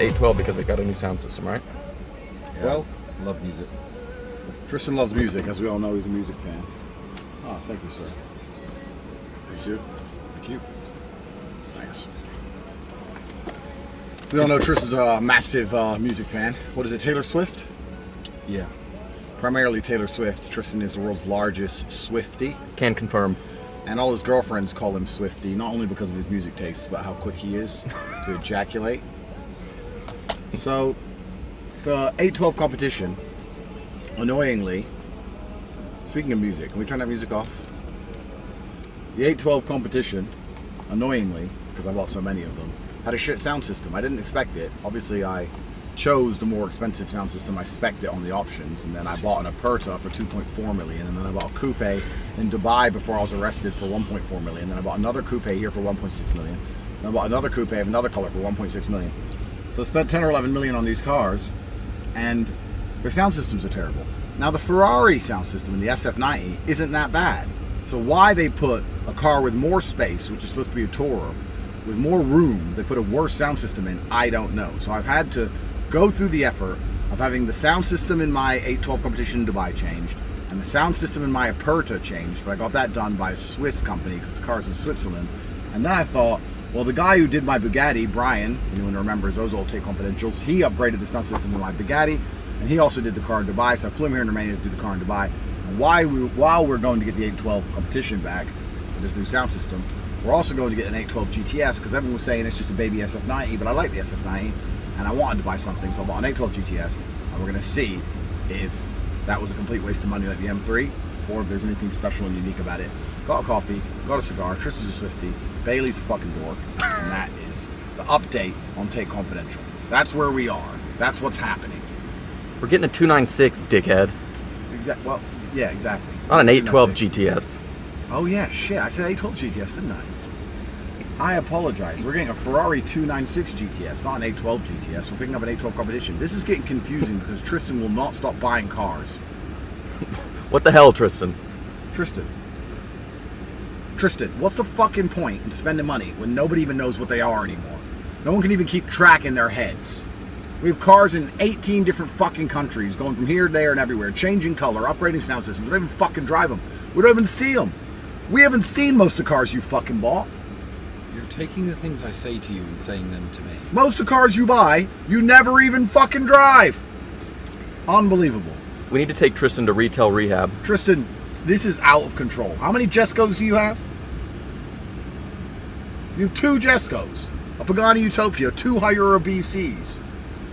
812 because they got a new sound system, right? Yeah, well, love music. Tristan loves music, as we all know. He's a music fan. Oh, thank you, sir. Thank you. Thank you. Thanks. So we all know Tristan's a massive music fan. What is it, Taylor Swift? Yeah. Primarily Taylor Swift. Tristan is the world's largest Swiftie. Can confirm. And all his girlfriends call him Swiftie, not only because of his music tastes, but how quick he is to ejaculate. So, the 812 competition, annoyingly, speaking of music, can we turn that music off? The 812 competition, annoyingly, because I bought so many of them, had a shit sound system. I didn't expect it. Obviously, I chose the more expensive sound system. I spec'd it on the options, and then I bought an Aperta for 2.4 million, and then I bought a coupe in Dubai before I was arrested for 1.4 million, and then I bought another coupe here for 1.6 million, and I bought another coupe of another color for 1.6 million. So I spent 10 or 11 million on these cars, and their sound systems are terrible. Now the Ferrari sound system in the SF90 isn't that bad. So why they put a car with more space, which is supposed to be a Tourer, with more room, they put a worse sound system in, I don't know. So I've had to go through the effort of having the sound system in my 812 competition in Dubai changed, and the sound system in my Aperta changed, but I got that done by a Swiss company because the car's in Switzerland. And then I thought, well, the guy who did my Bugatti, Brian, anyone who remembers those old Tate confidentials, he upgraded the sound system in my Bugatti, and he also did the car in Dubai, so I flew him here in Romania to do the car in Dubai. And while we're going to get the 812 competition back for this new sound system, we're also going to get an 812 GTS, because everyone was saying it's just a baby SF90, but I like the SF90, and I wanted to buy something, so I bought an 812 GTS, and we're going to see if that was a complete waste of money like the M3, or if there's anything special and unique about it. Got a coffee, got a cigar, Tristan's a Swiftie, Bailey's a fucking dork, and that is the update on Tate Confidential. That's where we are. That's what's happening. We're getting a 296, dickhead. Well, yeah, exactly. Not an 812 GTS. Oh yeah, shit, I said 812 GTS, didn't I? I apologize. We're getting a Ferrari 296 GTS, not an 812 GTS. We're picking up an 812 competition. This is getting confusing because Tristan will not stop buying cars. What the hell, Tristan? Tristan, what's the fucking point in spending money when nobody even knows what they are anymore? No one can even keep track in their heads. We have cars in 18 different fucking countries, going from here, there, and everywhere, changing color, upgrading sound systems. We don't even fucking drive them. We don't even see them. We haven't seen most of the cars you fucking bought. You're taking the things I say to you and saying them to me. Most of the cars you buy, you never even fucking drive. Unbelievable. We need to take Tristan to retail rehab. Tristan, this is out of control. How many Jescos do you have? You have 2 Jescos, a Pagani Utopia, 2 Hyura BCs.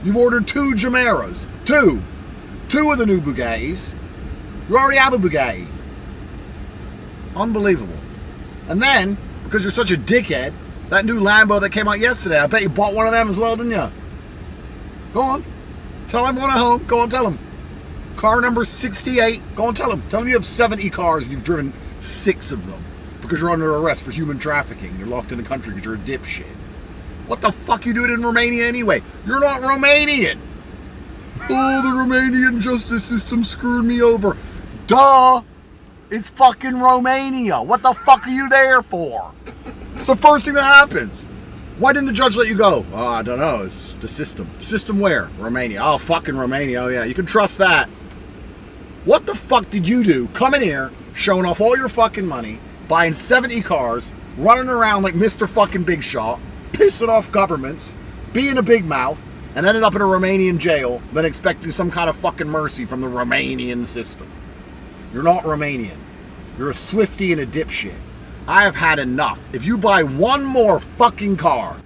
You've ordered 2 Jimeras, 2 of the new Bugattis. You already have a Bugatti. Unbelievable. And then, because you're such a dickhead, that new Lambo that came out yesterday, I bet you bought one of them as well, didn't you? Go on. Tell everyone at home. Go on, tell them. Car number 68. Go on, tell them. Tell them you have 70 cars and you've driven 6 of them because you're under arrest for human trafficking. You're locked in the country because you're a dipshit. What the fuck you doing in Romania anyway? You're not Romanian. Oh, the Romanian justice system screwed me over. Duh. It's fucking Romania. What the fuck are you there for? It's the first thing that happens. Why didn't the judge let you go? Oh, I don't know. It's the system. System where? Romania. Oh, fucking Romania. Oh, yeah. You can trust that. What the fuck did you do? Coming here, showing off all your fucking money, buying 70 cars, running around like Mr. fucking Big Shot, pissing off governments, being a big mouth, and ended up in a Romanian jail, then expecting some kind of fucking mercy from the Romanian system. You're not Romanian. You're a Swiftie and a dipshit. I have had enough. If you buy one more fucking car,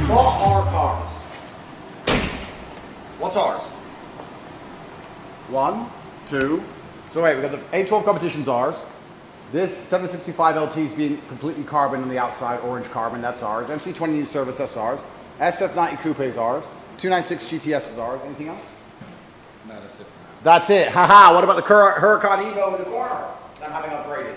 bought our cars. What's ours? 1, 2. So wait, we got the 812 competition's ours. This 765 LT is being completely carbon on the outside, orange carbon, that's ours. MC20 new service, that's ours. SF90 coupe is ours. 296 GTS is ours. Anything else? No, that's it for now. That's it. Haha. What about the Huracan Evo in the corner that I'm having upgraded?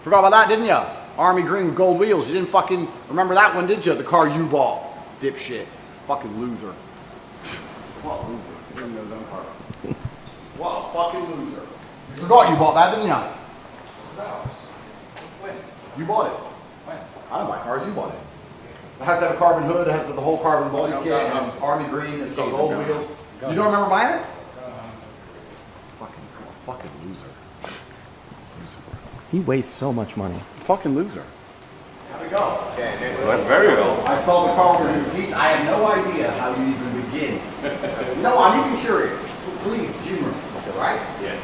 Forgot about that, didn't you? Army green with gold wheels. You didn't fucking remember that one, did you? The car you bought. Dipshit. Fucking loser. What a loser. Bring those own cars. fucking loser. You forgot you bought that, didn't you? You bought it. When? I don't buy cars, you bought it. It has that carbon hood, it has the whole carbon body kit, it has army green, it's got gold wheels. You don't remember buying it? Fucking loser. He wastes so much money. Fucking loser. How'd it go? It went very well. I saw the car was in peace. I had no idea how you even begin. No, I'm even curious. Please, humor me, right? Yes.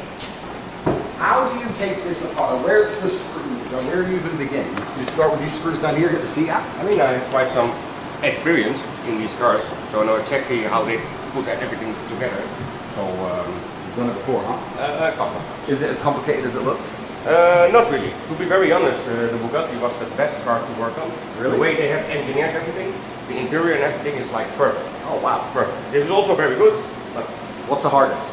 How do you take this apart? Where's the screw? Where do you even begin? You start with these screws down here, get the seat out? I mean, I have quite some experience in these cars, so I know exactly how they put everything together. So, You've done it before, huh? a couple of times. Is it as complicated as it looks? Not really. To be very honest, the Bugatti was the best car to work on. Really? The way they have engineered everything, the interior and everything is like perfect. Oh, wow. Perfect. This is also very good, but What's the hardest?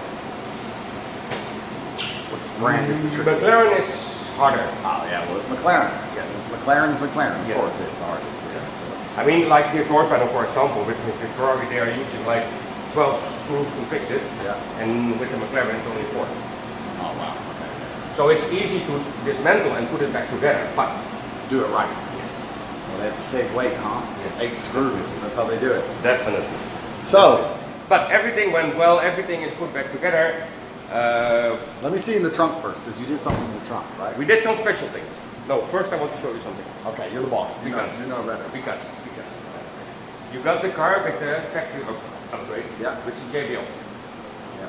Which brand is the tricky? McLaren is harder. Oh, yeah, well, it's McLaren. Yes. McLaren's McLaren. Of Yes. course it's the hardest, yes. I mean, like the door panel, for example, with Ferrari, they are using like 12 screws to fix it, Yeah. and with the McLaren, it's only 4. Oh, wow. Okay. So it's easy to dismantle and put it back together, but To do it right. yes, Well, they have to save weight, huh? Yes. 8 screws. That's how they do it. definitely. So, But everything went well, everything is put back together. let me see in the trunk first, because you did something in the trunk, right? We did some special things. No, first I want to show you something. Okay, you're the boss. You know, Because- you know better. Because you got the car with the factory upgrade, Yeah. which is JBL. Yeah.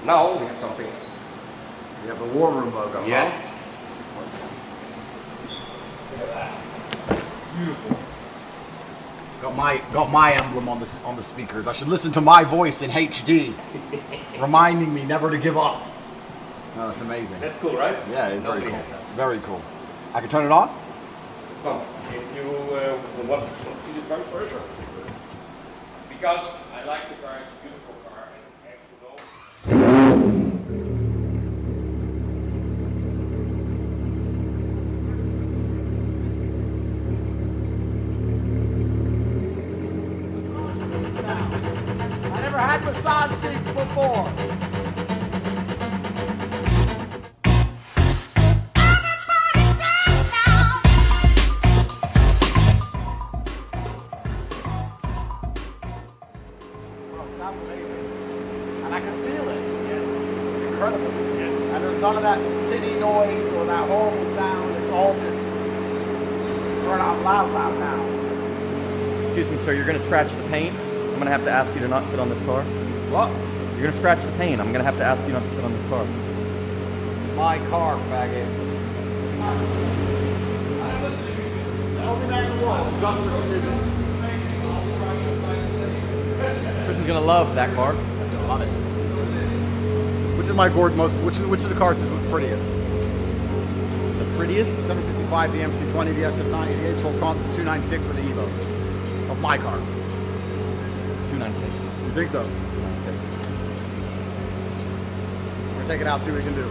Now we have something else. You have the War Room logo, huh? Yes. Let's see. Look at that. Beautiful. Got my emblem on the speakers. I should listen to my voice in HD, reminding me never to give up. No, that's amazing. That's cool, right? Yeah, it's very Nobody cool. has that. Very cool. I can turn it on? Come, if you want to see the trunk first, because I like the car, it's a beautiful car, and as you know. I never had massage seats before. That's amazing. And I can feel it. Yes. It's incredible. Yes. And there's none of that tinny noise or that horrible sound. It's all just turn out loud now. Excuse me, sir, you're gonna scratch the paint. I'm gonna have to ask you to not sit on this car. What? You're gonna scratch the paint. I'm gonna have to ask you not to sit on this car. It's my car, faggot. Only man in the world. Just listen to music. Tristan's gonna love that car. I love it. Which is my gourd most? Which of the cars is the prettiest? The prettiest? 755, the MC20, the SF90, the A12 Comp, the 296, or the Evo? Of my cars. 296. You think so? We're gonna take it out, see what we can do.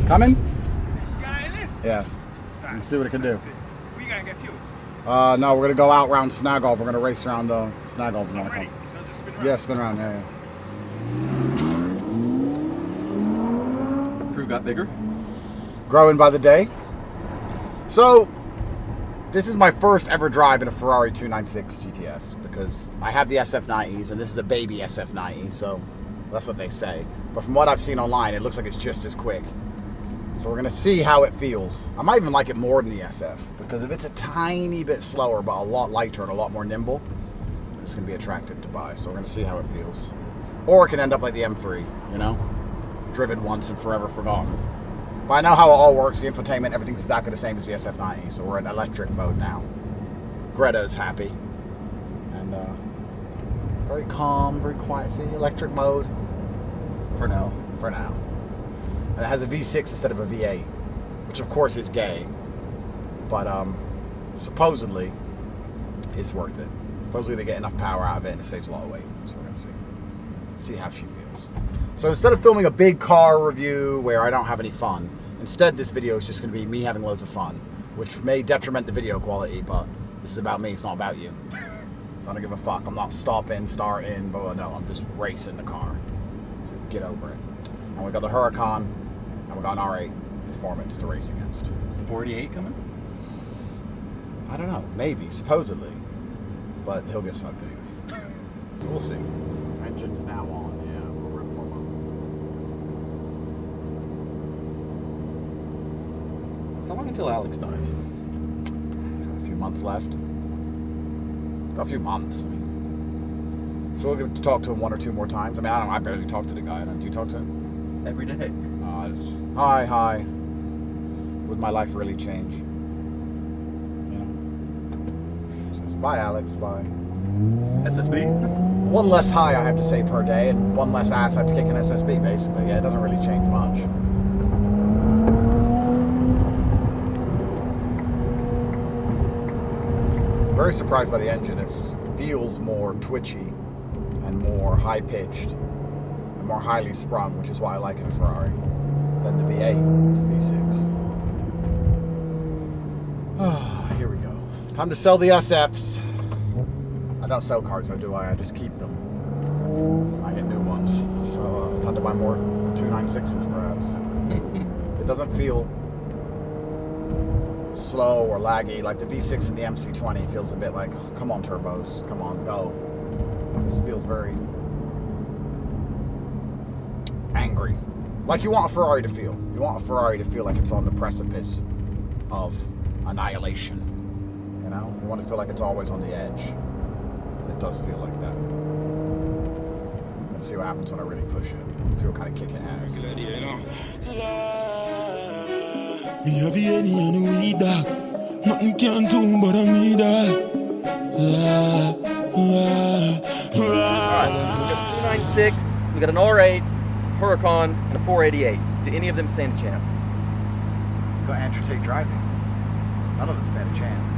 Coming? Yeah. Let's see what it can do. We gotta get fuel. No, we're gonna go out around Snagolf. We're gonna race around Snagolf. Ready? So just spin around. Yeah, spin around. Yeah. Crew got bigger. Growing by the day. So, this is my first ever drive in a Ferrari 296 GTS because I have the SF90s and this is a baby SF90, so that's what they say. But from what I've seen online, it looks like it's just as quick. So we're gonna see how it feels. I might even like it more than the SF because if it's a tiny bit slower but a lot lighter and a lot more nimble, it's gonna be attractive to buy. So we're gonna see how it feels. Or it can end up like the M3, you know? Driven once and forever forgotten. But I know how it all works, the infotainment, everything's exactly the same as the SF90, so we're in electric mode now. Greta's happy. And very calm, very quiet. See, electric mode. For now. For now. And it has a V6 instead of a V8, which of course is gay, but supposedly it's worth it. Supposedly they get enough power out of it and it saves a lot of weight. So we're gonna see how she feels. things. So instead of filming a big car review where I don't have any fun, instead this video is just going to be me having loads of fun, which may detriment the video quality, but this is about me, it's not about you. So I don't give a fuck. I'm not stopping, starting, but no, I'm just racing the car. So get over it. And we got the Huracan, and we got an R8 Performance to race against. Is the 488 coming? I don't know, maybe, supposedly. But he'll get smoked anyway. So we'll see. Engine's now on, yeah. We'll rip more up. How long until Alex dies? He's got a few months left. Got a few months, I mean. So we'll get to talk to him one or two more times. I mean, I barely talk to the guy. Do you talk to him? Every day. Hi. Would my life really change? Yeah. Says, bye, Alex, bye. SSB? One less hi I have to say per day, and one less ass I have to kick an SSB, basically. Yeah, it doesn't really change much. Very surprised by the engine. It feels more twitchy and more high-pitched and more highly sprung, which is why I like it in a Ferrari. Than the V8, it's V6. Here we go. Time to sell the SFs. I don't sell cars though, do I? I just keep them. I get new ones. So time to buy more 296s perhaps. It doesn't feel slow or laggy like the V6 and the MC20 feels a bit like, oh, come on turbos, come on, go. This feels very angry. Like you want a Ferrari to feel. You want a Ferrari to feel like it's on the precipice of annihilation. You know? You want to feel like it's always on the edge. It does feel like that. Let's see what happens when I really push it. See what kind of kick it has. Me have any on the weed dog. Nothing can do but I need that. Alright, so we got a 296, we got an R8, Huracan, and a 488. Do any of them stand a chance? You got Andrew Tate driving. None of them stand a chance.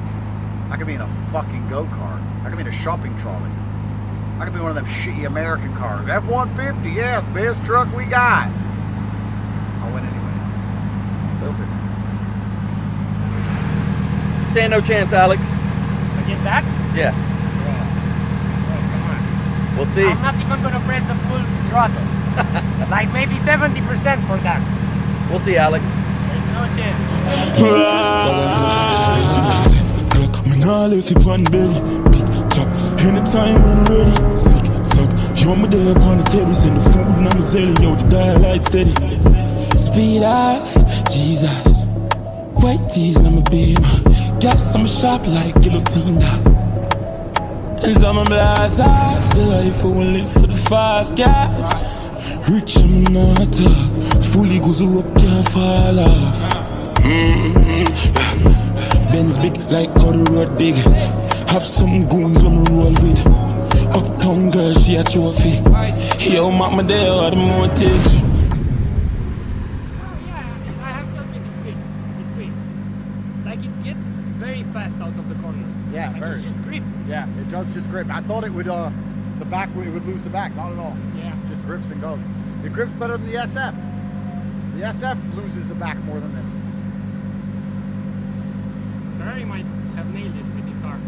I could be in a fucking go-kart. I could be in a shopping trolley. I could be one of them shitty American cars. F-150, yeah, best truck we got. I'll win anyway. Built it. Stand no chance, Alex. Against that? Yeah. Come on. We'll see. I'm not even gonna press the full throttle. Like maybe 70% for that. We'll see, Alex. There's no chance. Me nah left it on belly. Big chop. Anytime when I'm ready. Sick, suck. You're my day upon the telly. Send the food and I'm a zelly. Yo, the dial light steady. Speed off. Jesus. White tees and I'm a beam. Gas, I'm a sharp like guillotine. As I'm a blaster. The life I will live for the fast cash. Rich, I'm not talk. Fully goes up, can't fall off. Benz big like how the road big. Have some goons on the roll with. Uptown girl, she a trophy. Yo, mama there are the motive. Oh yeah, I have to admit it's quick. It's quick. Like it gets very fast out of the corners. Yeah, like very. It just grips. Yeah, it does just grip. I thought it would, the back, it would lose the back. Not at all. Yeah. It just grips and goes. It grips better than the SF. The SF loses the back more than this. Ferrari might have nailed it with this car.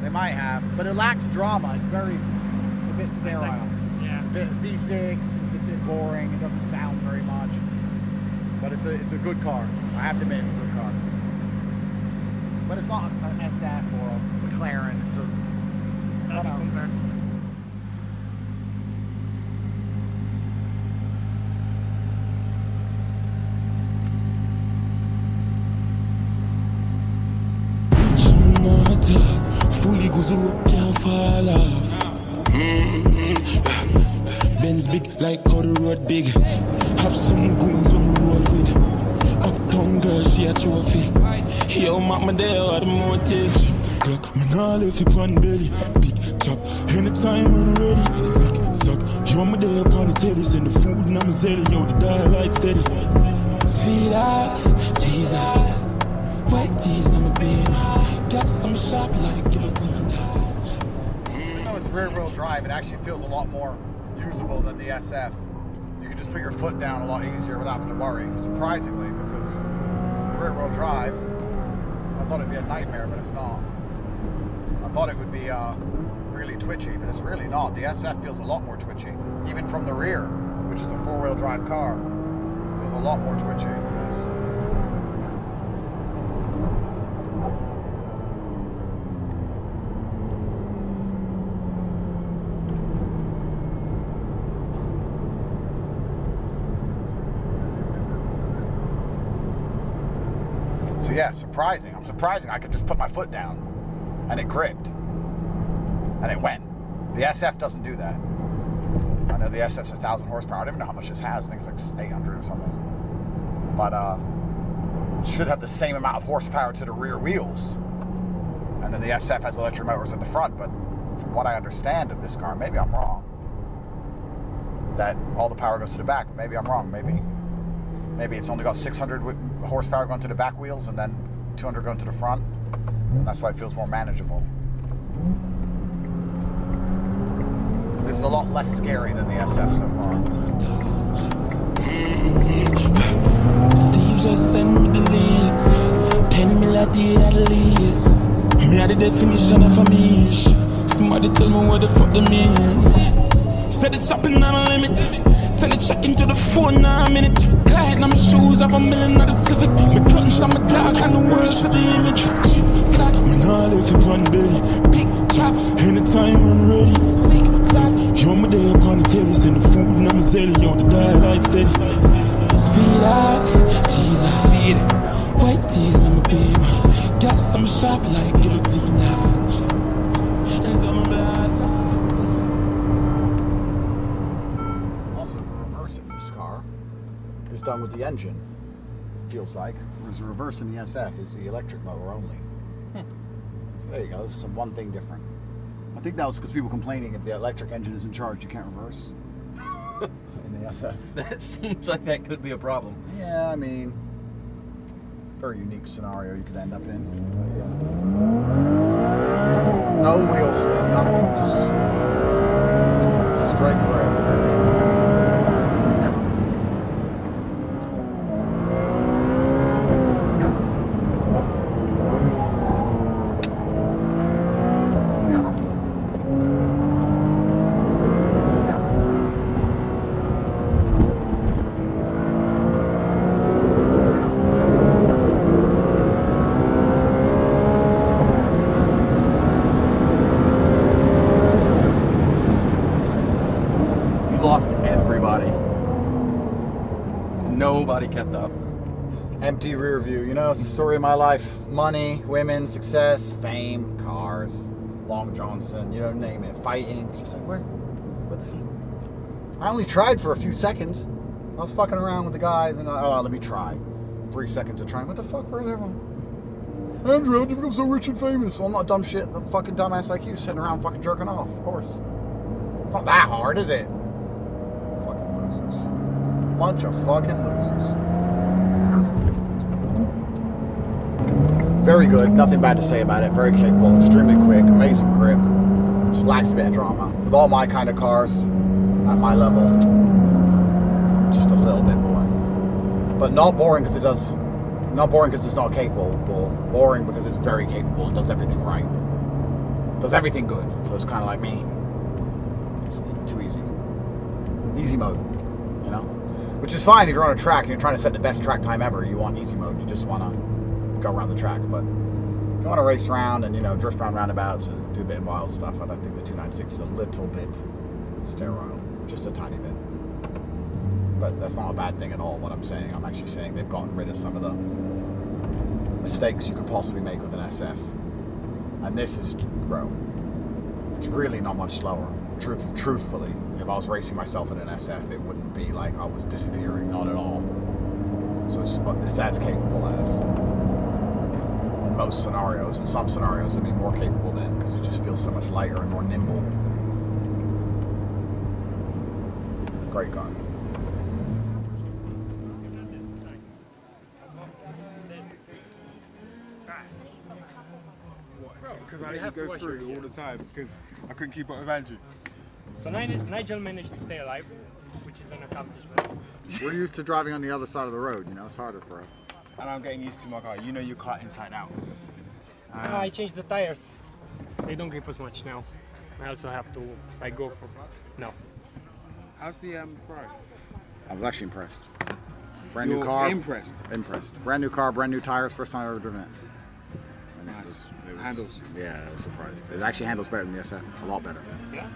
They might have, but it lacks drama. It's very, a bit sterile. Yeah. V6, it's a bit boring. It doesn't sound very much. But it's a good car. I have to admit it's a good car. But it's not an SF or a McLaren. It's a... Doesn't compare. Fully goes up, can't fall off. Benz big like how the road big. Have some goons on the roll with. Uptown girl, she a trophy. Yo, mama there are the motive. Glock, me nah left it on belly. Big chop, anytime when I'm ready. Sick, suck, yo, my day upon the telly. Send the food and I'm a zelly. Yo, the dial light steady. Speed off, Jesus. White tees and I'm a beam. Got some sharp like guillotine. Even though it's rear wheel drive, it actually feels a lot more usable than the SF. You can just put your foot down a lot easier without having to worry, surprisingly, because rear-wheel drive, I thought it'd be a nightmare, but it's not. I thought it would be really twitchy, but it's really not. The SF feels a lot more twitchy, even from the rear, which is a four-wheel drive car. It feels a lot more twitchy than this. So yeah, surprising. I'm surprising I could just put my foot down and it gripped and it went. The SF doesn't do that. I know the SF's 1,000 horsepower. I don't even know how much this has. I think it's like 800 or something. But it should have the same amount of horsepower to the rear wheels. And then the SF has electric motors at the front. But from what I understand of this car, maybe I'm wrong, that all the power goes to the back. Maybe I'm wrong. Maybe it's only got 600 horsepower going to the back wheels and then 200 going to the front. And that's why it feels more manageable. This is a lot less scary than the SF so far. Steve just sent me the links. 10 mil I did at least. Me had the definition of a mish. Somebody tell me what the fuck the means. Said it's shopping on a limit. Send a check into the phone now a minute. Glide on my shoes of $1 million of the Civic. My guns on my dark and the world's to the image. Me nah left it on belly. Big chop, anytime I'm ready. Sick, sack, you're my day upon the telly. Send the food and I'm a zelly. Yo, the dial steady. Speed off, Jesus. White tees and I'm a babe. Gas, I'm sharp like guillotine now. And some of blast. Is done with the engine, feels like, whereas the reverse in the SF is the electric motor only. So there you go, this is one thing different. I think that was because people complaining if the electric engine is in charge, you can't reverse in the SF. That seems like that could be a problem. Yeah, I mean, very unique scenario you could end up in. But yeah. No wheel spin, nothing, just straight brake. Nobody kept up. Empty rear view, you know, it's the story of my life. Money, women, success, fame, cars, Long Johnson, you know, name it. Fighting. It's just like, what the fuck? I only tried for a few seconds. I was fucking around with the guys and let me try. 3 seconds of trying. What the fuck? Where's everyone? Andrew, how'd you become so rich and famous? Well, I'm not dumb shit. I'm a fucking dumbass like you sitting around fucking jerking off, of course. It's not that hard, is it? Fucking losers. Bunch of fucking losers. Very good, nothing bad to say about it. Very capable, extremely quick, amazing grip. Just lacks a bit of drama. With all my kind of cars, at my level, just a little bit boring. But not boring because it's not capable. Boring because it's very capable and does everything right. Does everything good. So it's kind of like me. It's too easy. Easy mode, you know? Which is fine if you're on a track and you're trying to set the best track time ever. You want easy mode. You just want to go around the track. But if you want to race around and, you know, drift around roundabouts and do a bit of wild stuff, I think the 296 is a little bit sterile. Just a tiny bit. But that's not a bad thing at all, what I'm saying. I'm actually saying they've gotten rid of some of the mistakes you could possibly make with an SF. And this is, bro, it's really not much slower. Truthfully, if I was racing myself in an SF, it wouldn't be like I was disappearing, not at all. So it's as capable as in most scenarios. In some scenarios, it'd be more capable then, because it just feels so much lighter and more nimble. Great car. Because I had to go through all the time because I couldn't keep up with Andrew. So Nigel managed to stay alive, which is an accomplishment. We're used to driving on the other side of the road, you know, it's harder for us. And I'm getting used to my car. You know your car inside out. I changed the tires. They don't grip as much now. I also have to like go for no. How's the Ferrari? I was actually impressed. Brand You're new car. impressed? Impressed. Brand new car, brand new tires, first time I've ever driven it. And it Nice. was- Handles. Yeah, I was surprised. It actually handles better than the SF, a lot better. Yeah.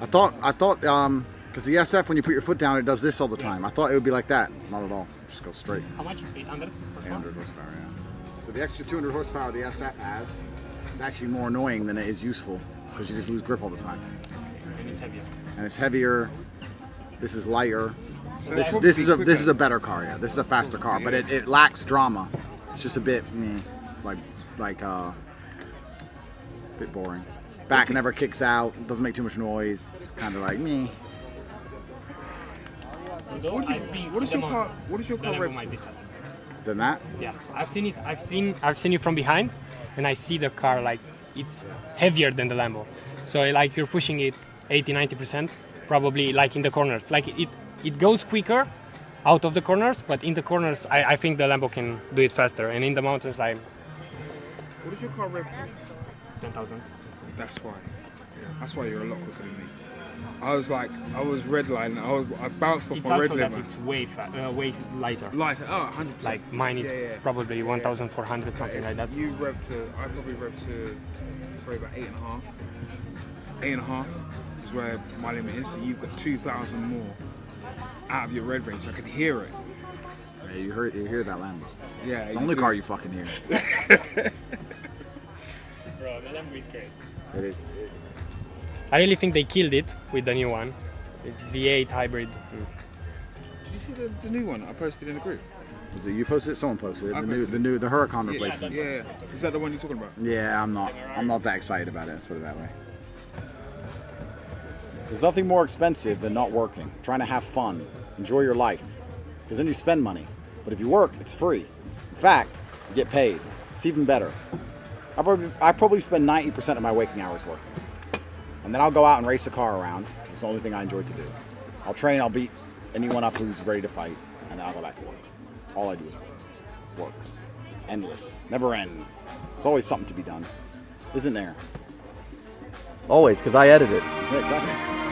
I thought, because the SF, when you put your foot down, it does this all the time. I thought it would be like that. Not at all. Just go straight. How much? 800? 800 horsepower, yeah. So the extra 200 horsepower the SF has is actually more annoying than it is useful, because you just lose grip all the time. And it's heavier. And it's heavier. This is lighter. So This it'll is probably be a better car, yeah. This is a faster car, but it lacks drama. It's just a bit, bit boring. Back never kicks out. Doesn't make too much noise. It's kind of like me. Although I think What is the your car? mountains, What is your the car Lambo rev? might be faster. Than that. Yeah, I've seen it. I've seen it from behind, and I see the car like it's heavier than the Lambo. So like you're pushing it 80-90%, probably like in the corners. Like it goes quicker out of the corners, but in the corners I think the Lambo can do it faster, and in the mountains What is your car rev to? 10,000. That's why. That's why you're a lot quicker than me. I was redlining. I bounced off It's my red also that limit. it's way lighter. Light. Oh, 100%. Like mine is Yeah. probably 1,400 something like that. You rev to. I probably rev to probably about 8.5. 8.5 is where my limit is. So you've got 2,000 more out of your red range. So I can hear it. Yeah, you hear that Lambo. Yeah. It's the only car you fucking hear. Bro, the Lambo is great. It is. I really think they killed it with the new one. It's V8 hybrid. Did you see the new one I posted in the group? Was it you posted it? Someone posted it. I posted The Huracan replacement. Yeah. Is that the one you're talking about? Yeah, I'm not that excited about it. Let's put it that way. There's nothing more expensive than not working. Trying to have fun, enjoy your life, because then you spend money. But if you work, it's free. In fact, you get paid. It's even better. I probably spend 90% of my waking hours working, and then I'll go out and race a car around because it's the only thing I enjoy to do. I'll train. I'll beat anyone up who's ready to fight, and then I'll go back to work. All I do is work. Endless. Never ends. There's always something to be done. Isn't there? Always, because I edit it. Yeah, exactly.